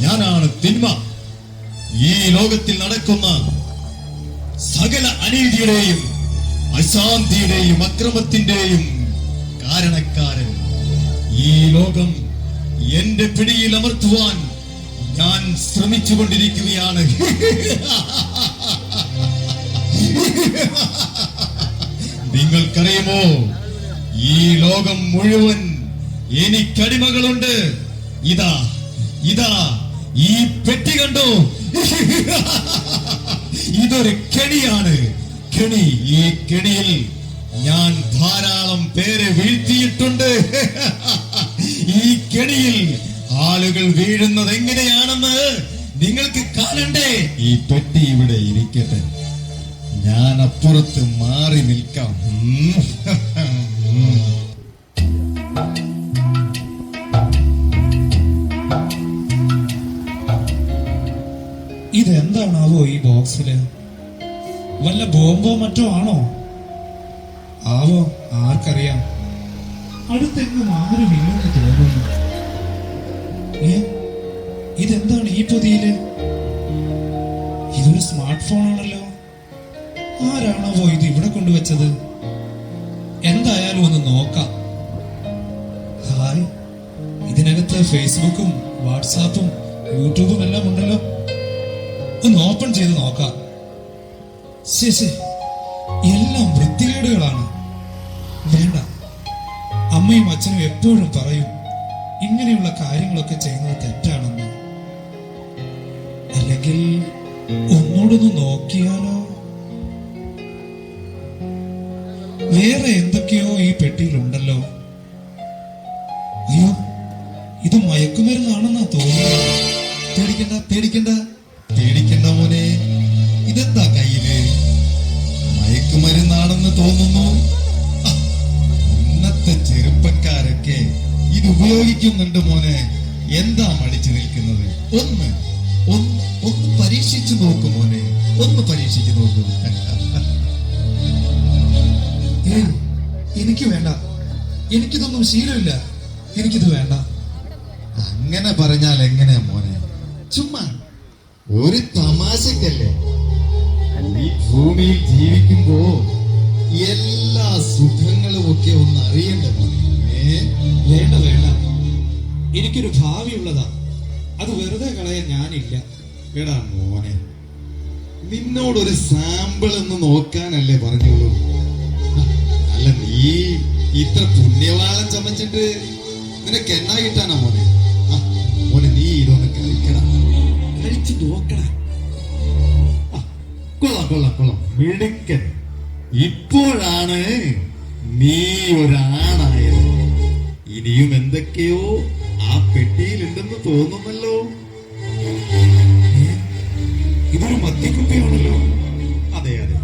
ഞാനാണ് തിന്മ. ഈ ലോകത്തിൽ നടക്കുന്ന സകല അനീതിയുടെയും അശാന്തിയുടെയും അക്രമത്തിന്റെയും കാരണക്കാരൻ. ഈ ലോകം എന്റെ പിടിയിൽ അമർത്തുവാൻ ഞാൻ ശ്രമിച്ചുകൊണ്ടിരിക്കുകയാണ്. നിങ്ങൾക്കറിയുമോ, ഈ ലോകം മുഴുവൻ എനിക്കടിമകളുണ്ട്. ഇതാ ഇതാ ഈ പെട്ടി കണ്ടോ? ഇതൊരു കെണിയാണ്. കെണി. ഈ കെണിയിൽ ഞാൻ ധാരാളം പേരെ വീഴ്ത്തിയിട്ടുണ്ട്. ഈ കെണിയിൽ ആളുകൾ വീഴുന്നത് എങ്ങനെയാണെന്ന് നിങ്ങൾക്ക് കാണണ്ടേ? ഈ പെട്ടി ഇവിടെ ഇരിക്കട്ടെ, ഞാൻ അപ്പുറത്ത് മാറി നിൽക്കാം. ഇതെന്താണാവോ ഈ ബോക്സില്? വല്ല ബോംബോ മറ്റോ ആണോ ആവോ? ആർക്കറിയാം. അടുത്തെങ്ങും ആരും ഇല്ലെന്ന് തോന്നുന്നു. ഇതെന്താണ് ഈ പൊതിയില്? ഇതൊരു സ്മാർട്ട് ഫോൺ ആണല്ലോ. ആരാണാവോ ഇത് ഇവിടെ കൊണ്ടുവച്ചത്? എന്തായാലും ഒന്ന് നോക്കാം. ഹായ്, ഇതിനകത്ത് ഫേസ്ബുക്കും വാട്സാപ്പും യൂട്യൂബും എല്ലാം ഉണ്ടല്ലോ. ഒന്ന് ഓപ്പൺ ചെയ്ത് നോക്കാം. ശരി, എല്ലാം വൃത്തികേടുകളാണ്. വേണ്ട, അമ്മയും അച്ഛനും എപ്പോഴും പറയും ഇങ്ങനെയുള്ള കാര്യങ്ങളൊക്കെ ചെയ്യുന്നത് തെറ്റാണെന്ന്. അല്ലെങ്കിൽ ഒന്നോടൊന്ന് നോക്കിയാലോ? വേറെ എന്തൊക്കെയോ ഈ പെട്ടിയിലുണ്ടല്ലോ. അയ്യോ, ഇത് മയക്കുമരുന്നാണെന്നാ തോന്നുന്നത്. പേടിക്കണ്ട പേടിക്കണ്ട പേടിക്കണ്ട മോനെ. ഇതെന്താ കയ്യില്? മയക്കുമരുന്നാണെന്ന് തോന്നുന്നു. ഇന്നത്തെ ചെറുപ്പക്കാരൊക്കെ ഇത് ഉപയോഗിക്കുന്നുണ്ട് മോനെ. എന്താ മടിച്ചു നിൽക്കുന്നത്? ഒന്ന് ഒന്ന് ഒന്ന് പരീക്ഷിച്ചു നോക്കൂ മോനെ, ഒന്ന് പരീക്ഷിച്ചു നോക്കൂ. എനിക്ക് വേണ്ട, എനിക്കിതൊന്നും ശീലമില്ല, എനിക്കിത് വേണ്ട. അങ്ങനെ പറഞ്ഞാൽ എങ്ങനെയാ മോനെ? ചുമ്മാ ഒരു തമാശക്കല്ലേ. ഈ ഭൂമിയിൽ ജീവിക്കുമ്പോ എല്ലാ സുഖങ്ങളും ഒക്കെ ഒന്ന് അറിയണ്ട മോനെ. വേണ്ട വേണ്ട, എനിക്കൊരു ഭാവിയുള്ളതാ. അത് വെറുതെ കളയാൻ ഞാനില്ല. എടാ മോനെ, നിന്നോടൊരു സാമ്പിൾ ഒന്ന് നോക്കാനല്ലേ പറഞ്ഞോളൂ. അല്ല, നീ ഇത്ര പുണ്യവാളം ചമച്ചിട്ട് നിനക്ക് എന്നാ കിട്ടാനാ മോനെ? മോനെ, നീ ഇതൊന്ന് കഴിക്കടാ, കഴിച്ചു നോക്കടാ. കൊള്ളാം കൊള്ളാം കൊള്ളാം, മിടുക്കൻ. ഇപ്പോഴാണ് നീ ഒരാണായത്. ഇനിയും എന്തൊക്കെയോ ആ പെട്ടിയിലുണ്ടെന്ന് തോന്നുന്നല്ലോ. ഇതൊരു മദ്യക്കുപ്പിയാണല്ലോ. അതെ അതെ,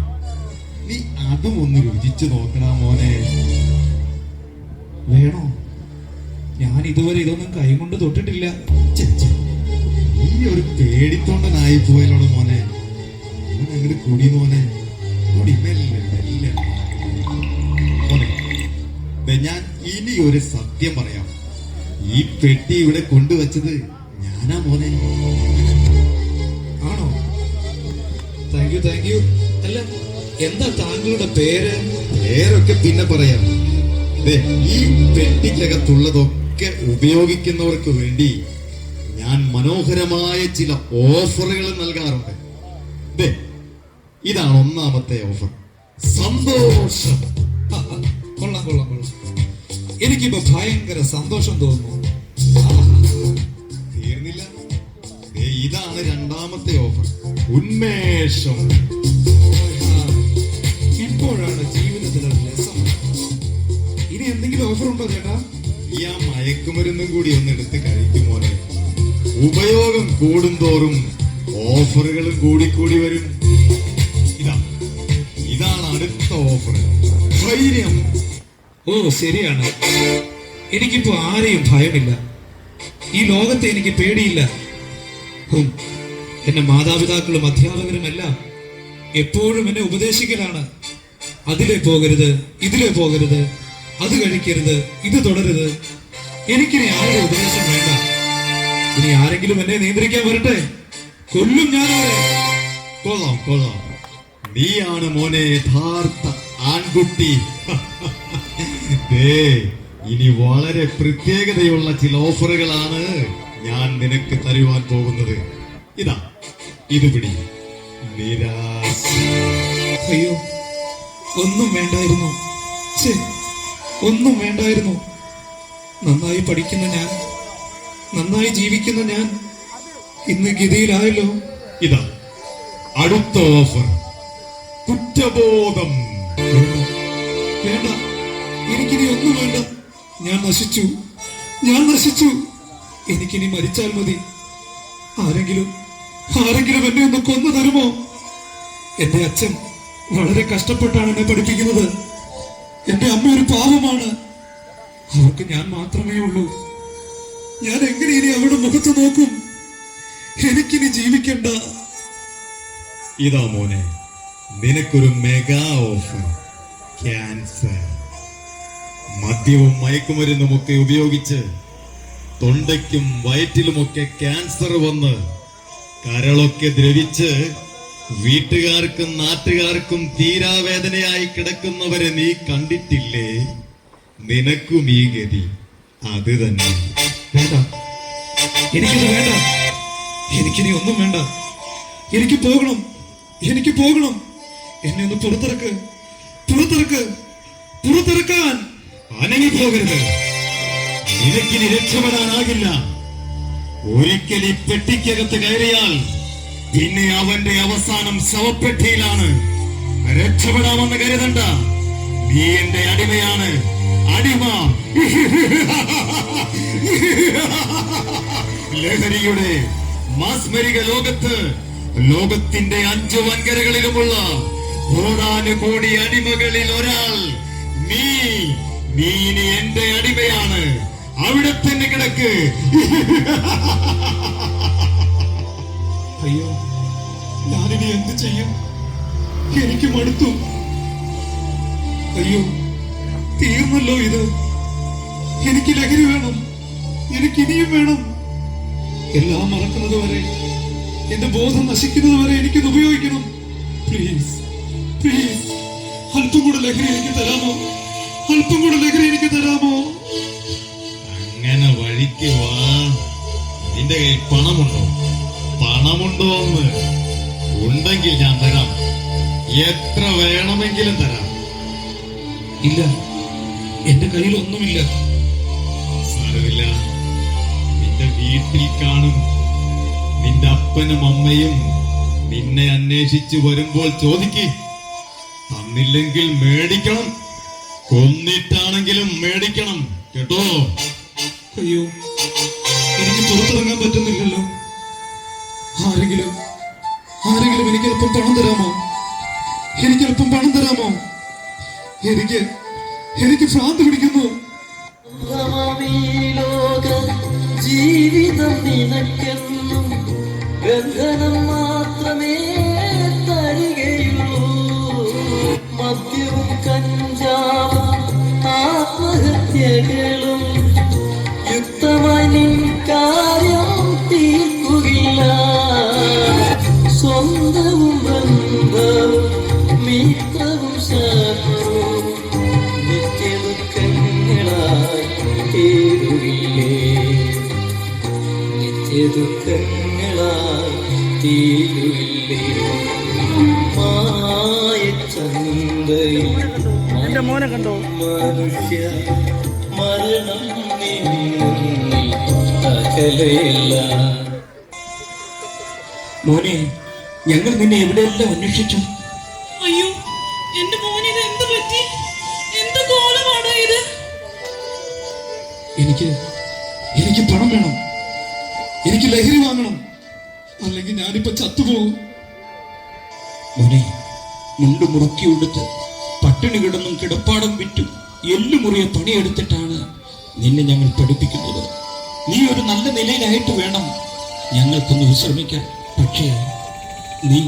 നീ അതും ഒന്ന് രുചിച്ചു നോക്കണ മോനെ. വേണോ? ഞാൻ ഇതുവരെ ഇതൊന്നും കൈകൊണ്ട് തൊട്ടിട്ടില്ല. നീ ഒരു പേടിത്തൊണ്ടനായി പോയല്ലോട് മോനെ. അങ്ങനെ കുടി മോനെ, കുടി മെല്ലെ മെല്ലെ മോനെ. ഞാൻ ഇനി ഒരു സത്യം പറയാം. ഈ പെട്ടി ഇവിടെ കൊണ്ടുവച്ചത് ഞാനാ മോനെ. ആണോ? Thank you thank you. അല്ല, എന്താ താങ്കളുടെ പേര്? പേരൊക്കെ പിന്നെ പറയാം. ഈ പെട്ടിക്കകത്തുള്ളതൊക്കെ ഉപയോഗിക്കുന്നവർക്ക് വേണ്ടി ഞാൻ മനോഹരമായ ചില ഓഫറുകൾ നൽകാറുണ്ട്. ഇതാണ് ഒന്നാമത്തെ ഓഫർ, സന്തോഷം. കൊള്ളാം കൊള്ളാം കൊള്ളാം. എനിക്കിപ്പോ ഭയങ്കര സന്തോഷം തോന്നുന്നു. തീർന്നില്ല, ഇതാണ് രണ്ടാമത്തെ ഓഫർ, ഉന്മേഷം. ഇപ്പോഴാണ് ജീവിതത്തിലൊരു രസം. ഇനി എന്തെങ്കിലും ഓഫർ ഉണ്ടോ ചേട്ടാ? ഈ ആ മയക്കുമരുന്നും കൂടി ഒന്ന് എടുത്ത് കഴിക്കുമോനെ. ഉപയോഗം കൂടുന്തോറും ഓഫറുകളും കൂടിക്കൂടി വരും. ഇതാണ് അടുത്ത ഓഫർ, ധൈര്യം. ഓ ശരിയാണ്, എനിക്കിപ്പോ ആരെയും ഭയമില്ല. ഈ ലോകത്തെ എനിക്ക് പേടിയില്ല. എന്റെ മാതാപിതാക്കളും അധ്യാപകരും എല്ലാം എപ്പോഴും എന്നെ ഉപദേശിക്കലാണ്. അതിലേ പോകരുത്, ഇതിലേ പോകരുത്, അത് കഴിക്കരുത്, ഇത് തുടരുത്. എനിക്കിനി ആരുടെ ഉപദേശം വേണ്ട. ഇനി ആരെങ്കിലും എന്നെ നിയന്ത്രിക്കാൻ വരട്ടെ, കൊല്ലും ഞാൻ അവരെ. കൊള്ളാം കൊള്ളാം, നീയാണ് മോനെ യഥാർത്ഥ ആൺകുട്ടി. ദേ, ഇനി വളരെ പ്രത്യേകതയുള്ള ചില ഓഫറുകളാണ് ഞാൻ നിനക്ക് തരുവാൻ പോകുന്നത്. ഇതാ, ഇത് പിടി. നിരാശ. അയ്യോ, ഒന്നും വേണ്ടായിരുന്നു. ഛേ, ഒന്നും വേണ്ടായിരുന്നു. നന്നായി പഠിക്കുന്ന ഞാൻ, നന്നായി ജീവിക്കുന്ന ഞാൻ ഇന്ന് ഗതിയിലായല്ലോ. ഇതാ അടുത്ത ഓഫർ, കുറ്റബോധം. വേണ്ട, വേണ്ട, എനിക്കിനി ഒന്നും വേണ്ട. ഞാൻ നശിച്ചു, ഞാൻ നശിച്ചു. എനിക്കിനി മരിച്ചാൽ മതി. ആരെങ്കിലും ആരെങ്കിലും എന്നെ ഒന്ന് കൊന്നു തരുമോ? എന്റെ അച്ഛൻ വളരെ കഷ്ടപ്പെട്ടാണ് എന്നെ പഠിപ്പിക്കുന്നത്. എന്റെ അമ്മ ഒരു പാവമാണ്. അവർക്ക് ഞാൻ മാത്രമേ ഉള്ളൂ. ഞാൻ എങ്ങനെ ഇനി അവരുടെ മുഖത്ത് നോക്കും? എനിക്കിനി ജീവിക്കണ്ട. ഇതാ മോനെ, നിനക്കൊരു മെഗാ ഓഫർ. ക്യാൻസർ. മദ്യവും മയക്കുമരുന്നുമൊക്കെ ഉപയോഗിച്ച് തൊണ്ടയ്ക്കും വയറ്റിലുമൊക്കെ ക്യാൻസർ വന്ന് കരളൊക്കെ ദ്രവിച്ച് വീട്ടുകാർക്കും നാട്ടുകാർക്കും തീരാവേദനയായി കിടക്കുന്നവരെ നീ കണ്ടിട്ടില്ലേ? നിനക്കും ഈ ഗതി അത് തന്നെ. വേണ്ട, എനിക്കിത് വേണ്ട. എനിക്കിനി ഒന്നും വേണ്ട. എനിക്ക് പോകണം, എനിക്ക് പോകണം. എന്നെ ഒന്ന് പുറത്തിറക്ക്, പുറത്തിറക്ക്, പുറത്തിറക്കാൻ. അനങ്ങി പോകരുത്. നിനക്കിനി രക്ഷപ്പെടാനാകില്ല. ഒരിക്കൽ ഈ പെട്ടിക്കകത്ത് കയറിയാൽ പിന്നെ അവന്റെ അവസാനം ശവപ്പെട്ടിയിലാണ്. രക്ഷപ്പെടാമെന്ന് കരുതണ്ട. നീ എന്റെ അടിമയാണ്, അടിമ. ലഹരിയുടെ മാസ്മരിക ലോകത്ത് ലോകത്തിന്റെ 5 വൻകരകളിലുമുള്ള കോടാനുകോടി അടിമകളിൽ ഒരാൾ നീ. നീ ഇനി എന്റെ അടിമയാണ്. അവിടെ തന്നെ കിടക്ക്. അയ്യോ, ഞാനിനി എന്ത് ചെയ്യും? എനിക്ക് മടുത്തു. അയ്യോ, തീർന്നല്ലോ ഇത്. എനിക്ക് ലഹരി വേണം, എനിക്ക് ഇനിയും വേണം. എല്ലാം മറക്കുന്നത് വരെ, എന്റെ ബോധം നശിക്കുന്നത് വരെ എനിക്കിത് ഉപയോഗിക്കണം. പ്ലീസ്, പ്ലീസ്, അല്പം കൂടെ ലഹരി എനിക്ക് തരാമോ? അല്പം കൂടെ ലഹരി എനിക്ക് തരാമോ? അങ്ങനെ വഴിക്ക് വാ. നിന്റെ കയ്യിൽ പണമുണ്ടോ? പണമുണ്ടോ എന്ന് ഉണ്ടെങ്കിൽ ഞാൻ തരാം. എത്ര വേണമെങ്കിലും തരാം. ഇല്ല, എന്റെ കയ്യിൽ ഒന്നുമില്ല. സാരമില്ല, നിന്റെ വീട്ടിൽ കാണും. നിന്റെ അപ്പനും അമ്മയും നിന്നെ അന്വേഷിച്ചു വരുമ്പോൾ ചോദിക്ക്. തന്നില്ലെങ്കിൽ മേടിക്കണം. കൊന്നിട്ടാണെങ്കിലും മേടിക്കണം, കേട്ടോ? അയ്യോ, എനിക്ക് പുറത്തിറങ്ങാൻ പറ്റുന്നില്ലല്ലോ. ആരെങ്കിലും ആരെങ്കിലും എനിക്ക് അല്പം പണം തരാമോ? എനിക്ക് അല്പം പണം തരാമോ? എനിക്ക് ഭ്രാന്ത് പിടിക്കുന്നു. ജീവിതം നിനക്കെന്നും ബന്ധനം മാത്രമേ തരികയുള്ളൂ. മദ്യവും കഞ്ചാവും ആത്മഹത്യകളും യുക്തമായി നിൻ കാര്യം തീർക്കുകയില്ല. സ്വന്തവും ബന്ധവും മിത്രവും ശത്രുവും നിത്യദുഃഖങ്ങളായി തീരുകില്ലേ? നിത്യദുഃഖങ്ങളായി തീരുകില്ലേ? മായച്ചന്തയിൽ മനുഷ്യ മരണം നിന്നിൽ അകലെയല്ല. മോനെ, ഞങ്ങൾ നിന്നെ എവിടെയെല്ലാം അന്വേഷിച്ചു. അയ്യോ, എന്റെ മോന് ഇത് എന്ത് പറ്റി? എന്ത് കോലമാണോ ഇത്? എനിക്ക് പണം വേണം. എനിക്ക് ലഹരി വാങ്ങണം, അല്ലെങ്കിൽ ഞാനിപ്പോ ചത്തുപോകും. മോനെ, മുണ്ട് മുറുക്കി ഉടുത്ത് പട്ടിണി കിടന്നും കിടപ്പാടം വിറ്റും എല്ലുമുറിയെ പണിയെടുത്തിട്ടാണ് നിന്നെ ഞങ്ങൾ പഠിപ്പിക്കുന്നത്. നീ ഒരു നല്ല നിലയിലായിട്ട് വേണം ഞങ്ങൾക്കൊന്ന് വിശ്രമിക്കാൻ. പക്ഷേ നീ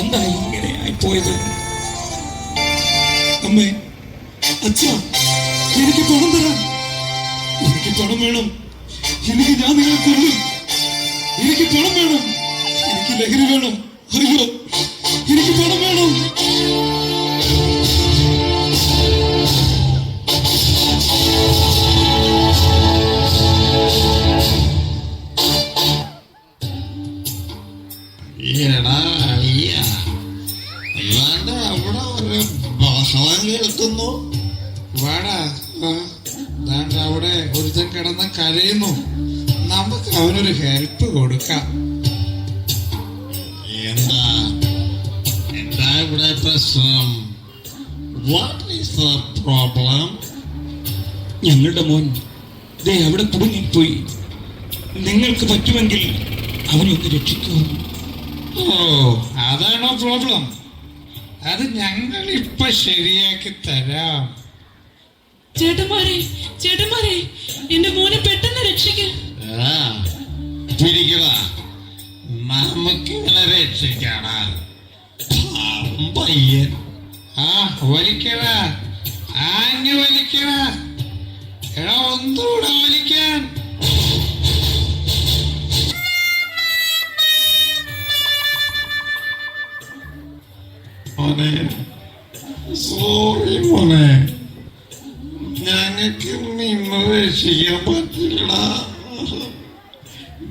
എന്തായി ഇങ്ങനെ ആയിപ്പോയത്? അമ്മേ, അച്ഛാ, എനിക്ക് പണം തരാൻ. എനിക്ക് പണം വേണം. എനിക്ക് ഞാൻ നിങ്ങളെ കൊല്ലും. എനിക്ക് പണം വേണം. എനിക്ക് ലഹരി വേണം. അയ്യോ, എനിക്ക് പണം വേണം. എടാ അയ്യ, അല്ലാണ്ട് അവിടെ ഒരു ബഹളം കേൾക്കുന്നു. വാടാ, ദാണ്ട് അവിടെ ഒരുത്തൻ കിടന്ന് കരയുന്നു. നമുക്ക് അവനൊരു ഹെൽപ്പ് കൊടുക്കാം. എന്താ എന്താ ഇവിടെ പ്രശ്നം? What is the problem? ഞങ്ങളുടെ മോൻ ദേ അവിടെ കുടുങ്ങിപ്പോയി. നിങ്ങൾക്ക് പറ്റുമെങ്കിൽ അവനൊന്ന് രക്ഷിക്കൂ. ഓ, അതാണോ പ്രോബ്ലം? അത് ഞങ്ങൾ ഇപ്പൊ ശരിയാക്കി തരാം. ചേട്ടന്മാരെ, ചേട്ടന്മാരെ, എന്റെ മോനെ പെട്ടെന്ന് രക്ഷിക്ക്. ആ, പിടിക്കടാ, നമുക്ക് ഇങ്ങനെ രക്ഷിക്കാടാ. പാവം പയ്യൻ. ആ, വലിക്കടാ, ആഞ്ഞു വലിക്കടാ. എടാ, ഒന്നുകൂടെ വലിക്കാൻ. മോനെ, സോറി മോനെ, ഞങ്ങൾക്ക് നിന്ന് രക്ഷിക്കാൻ പറ്റില്ല.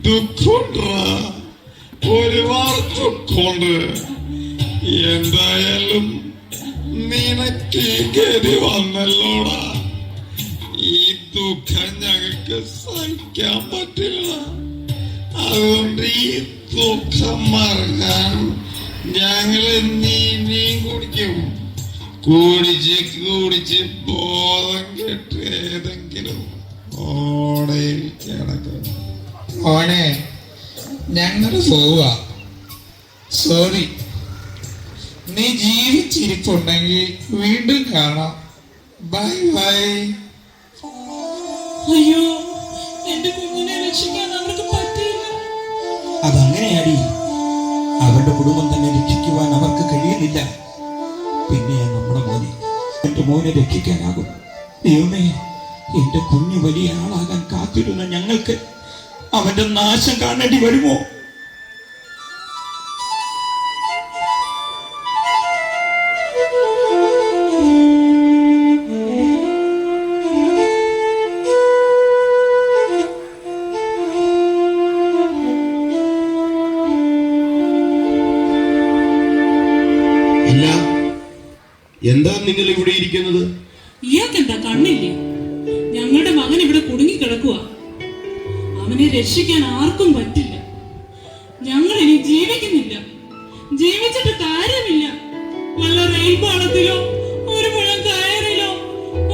ദുഃഖമുണ്ടാ, ഒരുപാട് ദുഃഖമുണ്ട്. എന്തായാലും നിനക്ക് ഗതി വന്നല്ലോടാ. ഈ ദുഃഖം ഞങ്ങൾക്ക് സഹിക്കാൻ പറ്റില്ല. അതുകൊണ്ട് ഈ ദുഃഖം മറക്കാൻ ഞങ്ങള് നീയും കുടിക്കും. കുടിച്ച് ബോധം കെട്ട് ഏതെങ്കിലും ഓടയിൽ കിടക്കും. ഓനെ, ഞങ്ങൾ പോവുക. സോറി, നീ ജീവിച്ചിരിപ്പുണ്ടെങ്കിൽ വീണ്ടും കാണാം. Bye bye. അയ്യോ, എന്റെ കുഞ്ഞിനെ രക്ഷിക്കാൻ അവർക്ക് പറ്റിയില്ല. അതങ്ങനെയാടി. അവരുടെ കുടുംബം തന്നെ രക്ഷിക്കുവാൻ അവർക്ക് കഴിയുന്നില്ല. പിന്നെ നമ്മുടെ മോനെ, എന്റെ മോനെ രക്ഷിക്കാനാകും. ദൈവമേ, എന്റെ കുഞ്ഞു വലിയ ആളാകാൻ കാത്തിരുന്ന ഞങ്ങൾക്ക് അവന്റെ നാശം കാണേണ്ടി വരുമോ? അല്ല, എന്താ നിങ്ങൾ ഇവിടെ ഇരിക്കുന്നത്? ഇയാൾക്ക് എന്താ കണ്ണില്ലേ? ഞങ്ങളുടെ മകൻ ഇവിടെ കുടുങ്ങി കിടക്കുക. അവനെ രക്ഷിക്കാൻ ആർക്കും പറ്റില്ല. ഞങ്ങൾ ഇനി ജീവിക്കുന്നില്ല. ജീവിച്ചിട്ട് കാര്യമില്ല. വല്ല റെയിൽ പാളത്തിലോ ഒരു മുഴം കയറിലോ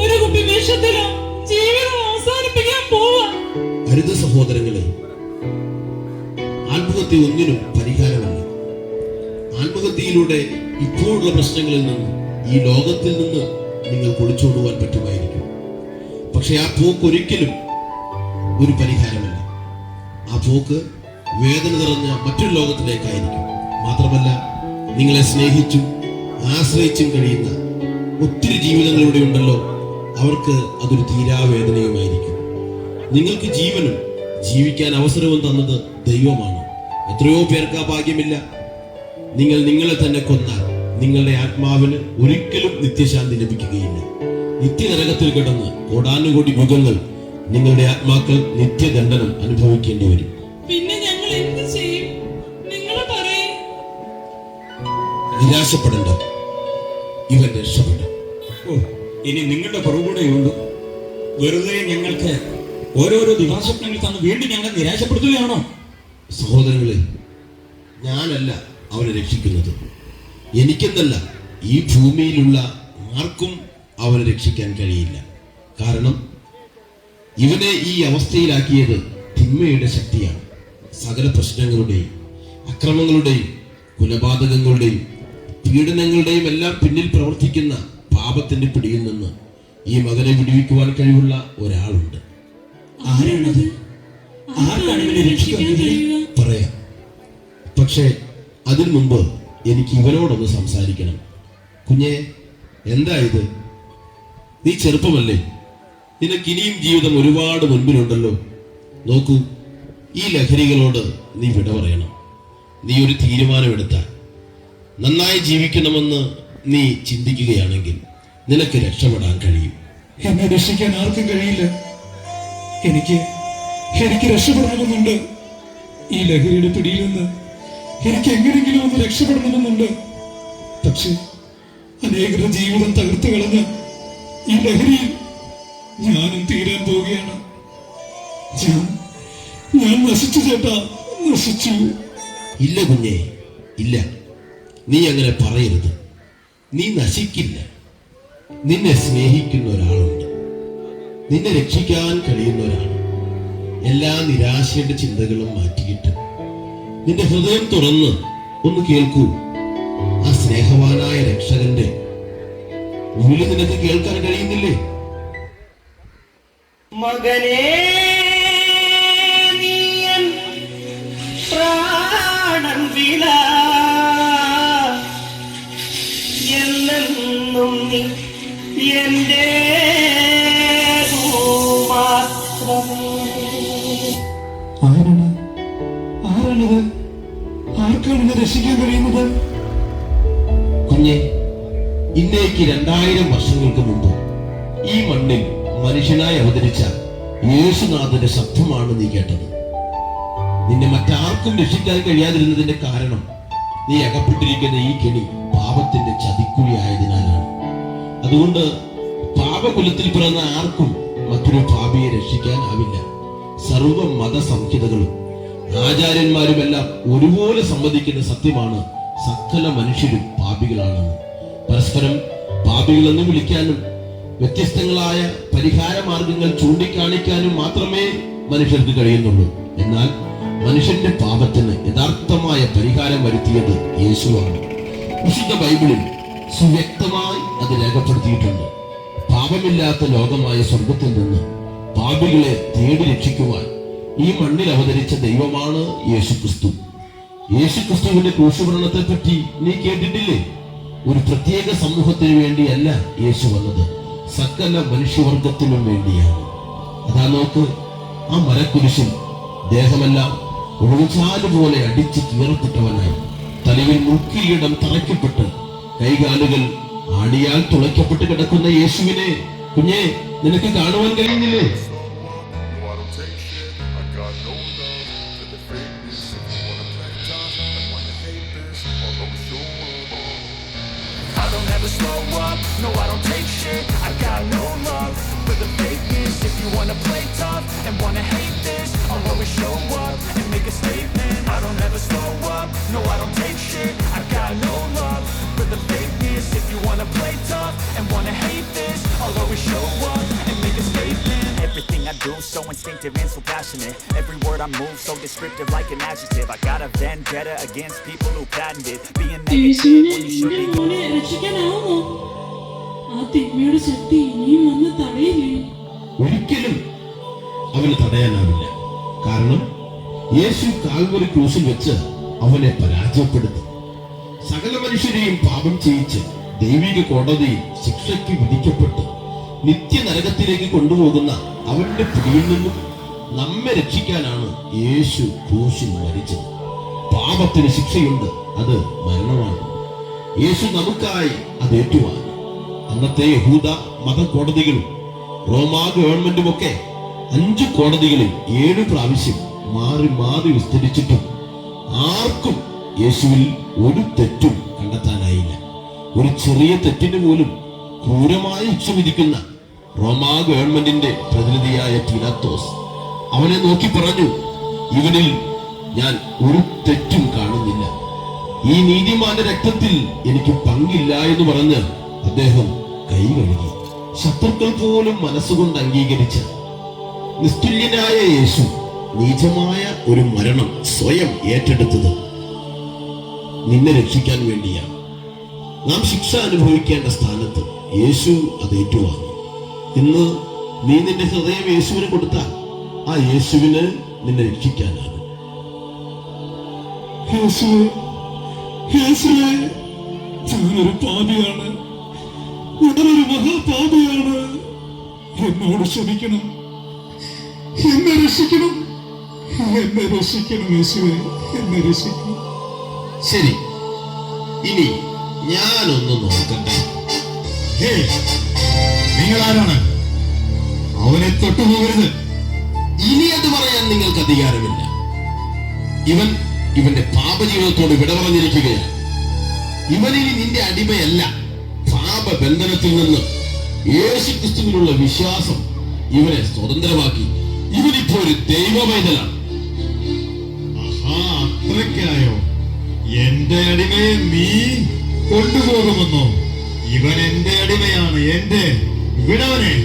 ഒരു കുപ്പി വിഷത്തിലോ ജീവിതം അവസാനിപ്പിക്കാൻ പോവാ. അരുത് സഹോദരങ്ങളെ, ആത്മഹത്യ ഒന്നിനും പരിഹാരമല്ല. ആത്മഹത്യയിലൂടെ ഇപ്പോഴുള്ള പ്രശ്നങ്ങളിൽ നിന്ന്, ഈ ലോകത്തിൽ നിന്ന് നിങ്ങൾ ഒളിച്ചോടുവാൻ പറ്റുമായിരിക്കും. പക്ഷെ ആ പോക്ക് ഒരിക്കലും ഒരു പരിഹാരമല്ല. ആ പോക്ക് വേദന നിറഞ്ഞ മറ്റൊരു ലോകത്തിലേക്കായിരിക്കും. മാത്രമല്ല, നിങ്ങളെ സ്നേഹിച്ചും ആശ്രയിച്ചും കഴിയുന്ന ഒത്തിരി ജീവിതങ്ങളിലൂടെ ഉണ്ടല്ലോ, അവർക്ക് അതൊരു തീരാവേദനയുമായിരിക്കും. നിങ്ങൾക്ക് ജീവനും ജീവിക്കാൻ അവസരവും തന്നത് ദൈവമാണ്. എത്രയോ പേർക്ക് ആ ഭാഗ്യമില്ല. നിങ്ങൾ നിങ്ങളെ തന്നെ കൊന്നാൽ നിങ്ങളുടെ ആത്മാവിന് ഒരിക്കലും നിത്യശാന്തി ലഭിക്കുകയില്ല. നിത്യനരകത്തിൽ കിടന്ന് കോടാനുകോടി യുഗങ്ങൾ നിങ്ങളുടെ ആത്മാക്കൾ നിത്യദണ്ഡനം അനുഭവിക്കേണ്ടി വരും. പിന്നെ ഞങ്ങൾ എന്ത് ചെയ്യും? നിങ്ങൾ പറയും. നിരാശപ്പെടേണ്ട, ഇവൻ രക്ഷപ്പെടും. ഓ, ഇനി നിങ്ങളുടെ പുറകൂടെയുള്ളൂ. വെറുതെ ഞങ്ങൾക്ക് ഓരോരോ ദിവാസ്വപ്നങ്ങൾ തന്ന് വീണ്ടും ഞങ്ങളെ നിരാശപ്പെടുത്തുകയാണോ? സഹോദരങ്ങളെ, ഞാനല്ല അവനെ രക്ഷിക്കുന്നത്. എനിക്കെന്നല്ല, ഈ ഭൂമിയിലുള്ള ആർക്കും അവനെ രക്ഷിക്കാൻ കഴിയില്ല. കാരണം ഇവനെ ഈ അവസ്ഥയിലാക്കിയത് തിന്മയുടെ ശക്തിയാണ്. സകല പ്രശ്നങ്ങളുടെയും അക്രമങ്ങളുടെയും കുലപാതകങ്ങളുടെയും പീഡനങ്ങളുടെയും എല്ലാം പിന്നിൽ പ്രവർത്തിക്കുന്ന പാപത്തിന്റെ പിടിയിൽ നിന്ന് ഈ മകനെ വിടുവിക്കുവാൻ കഴിവുള്ള ഒരാളുണ്ട്. ആരാണത്? ആർക്കാണ് ഇവനെ രക്ഷിക്കാൻ കഴിയുക? പറയാം, പക്ഷേ അതിനു മുമ്പ് എനിക്ക് ഇവനോടൊന്ന് സംസാരിക്കണം. കുഞ്ഞെ, എന്താ ഇത്? നീ ചെറുപ്പമല്ലേ, നിനക്ക് ഇനിയും ജീവിതം ഒരുപാട് മുൻപിലുണ്ടല്ലോ. നോക്കൂ, ഈ ലഹരികളോട് നീ വിട പറയണം. നീ ഒരു തീരുമാനമെടുത്താൽ, നന്നായി ജീവിക്കണമെന്ന് നീ ചിന്തിക്കുകയാണെങ്കിൽ നിനക്ക് രക്ഷപ്പെടാൻ കഴിയും. എന്നെ രക്ഷിക്കാൻ ആർക്കും കഴിയില്ല. എനിക്ക് രക്ഷപ്പെടണമെന്നുണ്ട്. ഈ ലഹരിയുടെ പിടിയിൽ നിന്ന് എനിക്ക് എങ്ങനെയെങ്കിലും ഒന്ന് രക്ഷപ്പെടണമെന്നുണ്ട്. പക്ഷെ അനേകരുടെ ജീവിതം തകർത്തു കളഞ്ഞ ഈ ലഹരിയിൽ ഞാനും തീരാൻ പോവുകയാണ്. ഞാൻ നശിച്ചു ചേട്ടാ, നശിച്ചു. ഇല്ല കുഞ്ഞേ, ഇല്ല, നീ അങ്ങനെ പറയരുത്. നീ നശിക്കില്ല. നിന്നെ സ്നേഹിക്കുന്ന ഒരാളുണ്ട്, നിന്നെ രക്ഷിക്കാൻ കഴിയുന്ന ഒരാൾ. എല്ലാ നിരാശയുടെ ചിന്തകളും മാറ്റിയിട്ട് നിന്റെ ഹൃദയം തുറന്ന് ഒന്ന് കേൾക്കൂ. ആ സ്നേഹവാനായ രക്ഷകന്റെ വിളി നിനക്ക് കേൾക്കാൻ കഴിയുന്നില്ലേ? മകനേ, നീയൻ പ്രാണൻ വില, എന്നെന്നും നീ എന്റേതു മാത്രമേ. ആരാണിത്? ആർക്കാണ് എന്നെ രക്ഷിക്കാൻ കഴിയുന്നത്? കുഞ്ഞെ, ഇന്നേക്ക് 2000 വർഷങ്ങൾക്ക് മുമ്പ് ഈ മണ്ണിൽ മനുഷ്യനായി അവതരിച്ച യേശുനാഥന്റെ ശബ്ദമാണ് നീ കേട്ടത്. നിന്നെ മറ്റാർക്കും രക്ഷിക്കാൻ കഴിയാതിരുന്നതിന്റെ കാരണം നീ അകപ്പെട്ടിരിക്കുന്ന ഈ കെണി പാപത്തിന്റെ ചതിക്കുഴി ആയതിനാലാണ്. അതുകൊണ്ട് പാപകുലത്തിൽ പിറന്ന ആർക്കും മറ്റൊരു പാപിയെ രക്ഷിക്കാനാവില്ല. സർവ മതസംഹിതകളും ആചാര്യന്മാരുമെല്ലാം ഒരുപോലെ സമ്മതിക്കുന്ന സത്യമാണ്, സകല മനുഷ്യരും പാപികളാണെന്ന്. പരസ്പരം പാപികളെന്ന് വിളിക്കാനും വ്യത്യസ്തങ്ങളായ പരിഹാര മാർഗങ്ങൾ ചൂണ്ടിക്കാണിക്കാനും മാത്രമേ മനുഷ്യർക്ക് കഴിയുന്നുള്ളൂ. എന്നാൽ മനുഷ്യന്റെ പാപത്തിന് യഥാർത്ഥമായ പരിഹാരം വരുത്തിയത് യേശുവാണ്. വിശുദ്ധ ബൈബിളിൽ സുവ്യക്തമായി അത് രേഖപ്പെടുത്തിയിട്ടുണ്ട്. പാപമില്ലാത്ത ലോകമായ സ്വർഗത്തിൽ നിന്ന് പാപികളെ തേടി രക്ഷിക്കുവാൻ ഈ മണ്ണിൽ അവതരിച്ച ദൈവമാണ് യേശുക്രിസ്തു. യേശുക്രിസ്തുവിന്റെ ക്രൂശുമരണത്തെ പറ്റി നീ കേട്ടിട്ടില്ലേ? ഒരു പ്രത്യേക സമൂഹത്തിന് വേണ്ടിയല്ല യേശു വന്നത്, സകല മനുഷ്യവർഗത്തിനും വേണ്ടിയാണ്. അതാ നോക്ക്, ആ മരക്കുരിശിൽ ദേഹമെല്ലാം ഒഴുചാല് പോലെ അടിച്ച് കീറപ്പെട്ടവനായി, തലയിൽ മുക്കിയിടം തറയ്ക്കപ്പെട്ട് കൈകാലുകൾ ആടിയാൽ തുളയ്ക്കപ്പെട്ട് കിടക്കുന്ന യേശുവിനെ കുഞ്ഞെ നിനക്ക് കാണുവാൻ കഴിയുന്നില്ലേ? I don't ever slow up, no I don't take shit. I got no love for the fakeness. If you wanna play tough and wanna hate this, I'll always show up and make a statement. I don't ever slow up, no I don't take shit. I got no love for the fakeness. If you wanna play tough and wanna hate this, I'll always show up and make a statement. Everything I do so instinctive and so passionate. Every word I move so descriptive like an adjective. I got a vendetta against people who patented being negative when you should be. മോനെ രക്ഷിക്കാനാവുമോ? ആ തിന്മയുടെ ശക്തി ഇനിയും വന്ന് തടയില്ലേ? ഒരിക്കലും അവന് തടയാനാവില്ല. കാരണം യേശു Calvary ക്രൂശിൽ വെച്ച് അവനെ പരാജയപ്പെടുത്തി സകല മനുഷ്യരെയും പാപം ചെയ്യിച്ച് ദൈവിക കോടതിയിൽ ശിക്ഷയ്ക്ക് വിധിക്കപ്പെട്ട് നിത്യനരകത്തിലേക്ക് കൊണ്ടുപോകുന്ന അവന്റെ പിടിയിൽ നിന്നും നമ്മെ രക്ഷിക്കാനാണ് യേശു ക്രൂശിൽ മരിച്ചത്. പാപത്തിന് ശിക്ഷയുണ്ട്, അത് മരണമാണ്. യേശു നമുക്കായി അത് ഏറ്റുവാങ്ങി. അന്നത്തെ യഹൂദ മതകോടതികളും റോമാ ഗവൺമെന്റുമൊക്കെ 5 കോടതികളിൽ 7 പ്രാവശ്യം മാറി മാറി വിസ്തരിച്ചിട്ടും ആർക്കും യേശുവിൽ ഒരു തെറ്റും കണ്ടെത്താനായില്ല. ഒരു ചെറിയ തെറ്റിന് പോലും ക്രൂരമായ ശിക്ഷ വിധിക്കുന്ന റോമാ ഗവൺമെന്റിന്റെ പ്രതിനിധിയായ പീലാത്തോസ് അവനെ നോക്കി പറഞ്ഞു, ഇവനിൽ ഞാൻ ഒരു തെറ്റും കാണുന്നില്ല. ഈ നീതിമാന്റെ രക്തത്തിൽ എനിക്ക് പങ്കില്ല എന്ന് പറഞ്ഞ് അദ്ദേഹം കൈ കഴുകി. ശത്രുക്കൾ പോലും മനസ്സുകൊണ്ട് അംഗീകരിച്ച നിസ്തുല്യനായ യേശു നീചമായ ഒരു മരണം സ്വയം ഏറ്റെടുത്തത് നിന്നെ രക്ഷിക്കാൻ വേണ്ടിയാണ്. നാം ശിക്ഷ അനുഭവിക്കേണ്ട സ്ഥാനത്ത് യേശു അത് ഏറ്റുവാങ്ങി. ഇന്ന് നീ നിന്റെ ഹൃദയം യേശുവിന് കൊടുത്താൽ ആ യേശുവിന് നിന്നെ രക്ഷിക്കാനാകും. യേശുവേ, ഞാനൊരു പാപിയാണ്. ഞാനൊരു മഹാപാപിയാണ്. എന്നോട് ക്ഷമിക്കണം, എന്നെ രക്ഷിക്കണം, എന്നെ രക്ഷിക്കണം യേശുവേ, എന്നെ രക്ഷിക്കണം. ശരി, ഇനി ഞാനൊന്ന് നോക്കട്ടെ. ഹേ, നിങ്ങളാരാണ്? അവനെ തൊട്ടുപോകരുത്. ഇനി അത് പറയാൻ നിങ്ങൾക്ക് അധികാരമില്ല. ഇവന്റെ പാപജീവിതത്തോട് വിട പറഞ്ഞിരിക്കുകയാണ്. ഇവനിനി നിന്റെ അടിമയല്ല. പാപബന്ധനത്തിൽ നിന്ന് യേശുക്രിസ്തുവിലുള്ള വിശ്വാസം ഇവനെ സ്വതന്ത്രമാക്കി. ഇവനിപ്പോ ഒരു ദൈവവൈതലാണ്. ആഹാ, അത്രയ്ക്കായോ? എന്റെ അടിമയെ നീ കൊണ്ടുപോകുമെന്നോ? ഇവൻ എന്റെ അടിമയാണ്, എന്റെ. വിടവനെ.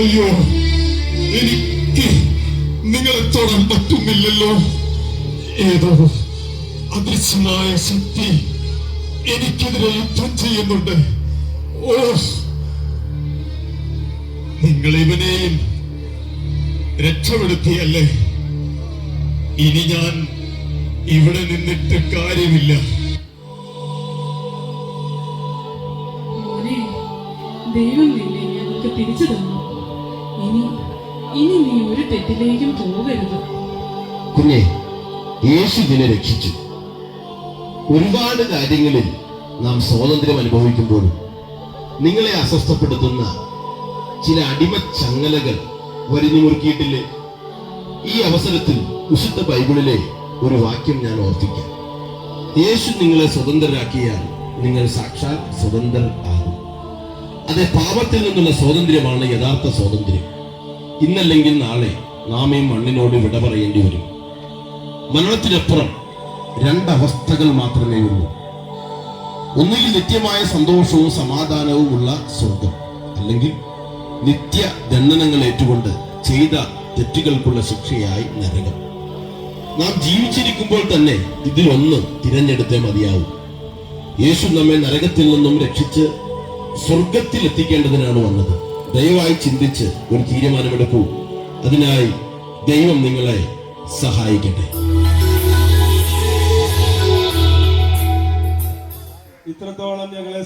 അയ്യോ, എനിക്ക് നിങ്ങളെ തൊടാൻ പറ്റുന്നില്ലല്ലോ. ഏതോ അദൃശ്യമായ ശക്തി എനിക്കെതിരെ യുദ്ധം ചെയ്യുന്നുണ്ട്. ഓ, നിങ്ങൾ ഇവനെയും രക്ഷപ്പെടുത്തിയല്ലേ? ഇനി ഞാൻ ഇവിടെ നിന്നിട്ട് കാര്യമില്ല. മോനെ, ദൈവം നിന്നെ ഞങ്ങൾക്ക് തിരിച്ചു തന്നു. ഇനി നീ ഒരു തെറ്റിലേക്കും പോകരുത്. കുഞ്ഞെ, യേശു നിന്നെ രക്ഷിച്ചു. ഒരുപാട് കാര്യങ്ങളിൽ നാം സ്വാതന്ത്ര്യം അനുഭവിക്കുമ്പോഴും നിങ്ങളെ അസ്വസ്ഥപ്പെടുത്തുന്ന ചില അടിമച്ചങ്ങലകൾ വരിഞ്ഞു മുറുക്കിയിട്ടില്ലേ? ഈ അവസരത്തിൽ വിശുദ്ധ ബൈബിളിലെ ഒരു വാക്യം ഞാൻ ഓർപ്പിക്കാം. യേശു നിങ്ങളെ സ്വതന്ത്രരാക്കിയാൽ നിങ്ങൾ സാക്ഷാൽ സ്വതന്ത്രർ ആകും. അതെ, പാപത്തിൽ നിന്നുള്ള സ്വാതന്ത്ര്യമാണ് യഥാർത്ഥ സ്വാതന്ത്ര്യം. ഇന്നല്ലെങ്കിൽ നാളെ നാം ഈ മണ്ണിനോട് വിട പറയേണ്ടി വരും. മരണത്തിനപ്പുറം രണ്ടവസ്ഥകൾ മാത്രമേ ഉള്ളൂ. ഒന്നുകിൽ നിത്യമായ സന്തോഷവും സമാധാനവും ഉള്ള സ്വർഗം, അല്ലെങ്കിൽ നിത്യ ദണ്ഡനങ്ങൾ ഏറ്റുകൊണ്ട് ചെയ്ത തെറ്റുകൾക്കുള്ള ശിക്ഷയായി നരകം. നാം ജീവിച്ചിരിക്കുമ്പോൾ തന്നെ ഇതിലൊന്ന് തിരഞ്ഞെടുത്തേ മതിയാവും. യേശു നമ്മെ നരകത്തിൽ നിന്നും രക്ഷിച്ച് സ്വർഗത്തിൽ എത്തിക്കേണ്ടതിനാണ് വന്നത്. ദയവായി ചിന്തിച്ച് ഒരു തീരുമാനമെടുക്കൂ. അതിനായി ദൈവം നിങ്ങളെ സഹായിക്കട്ടെ. ഇത്രത്തോളം ഞങ്ങളെ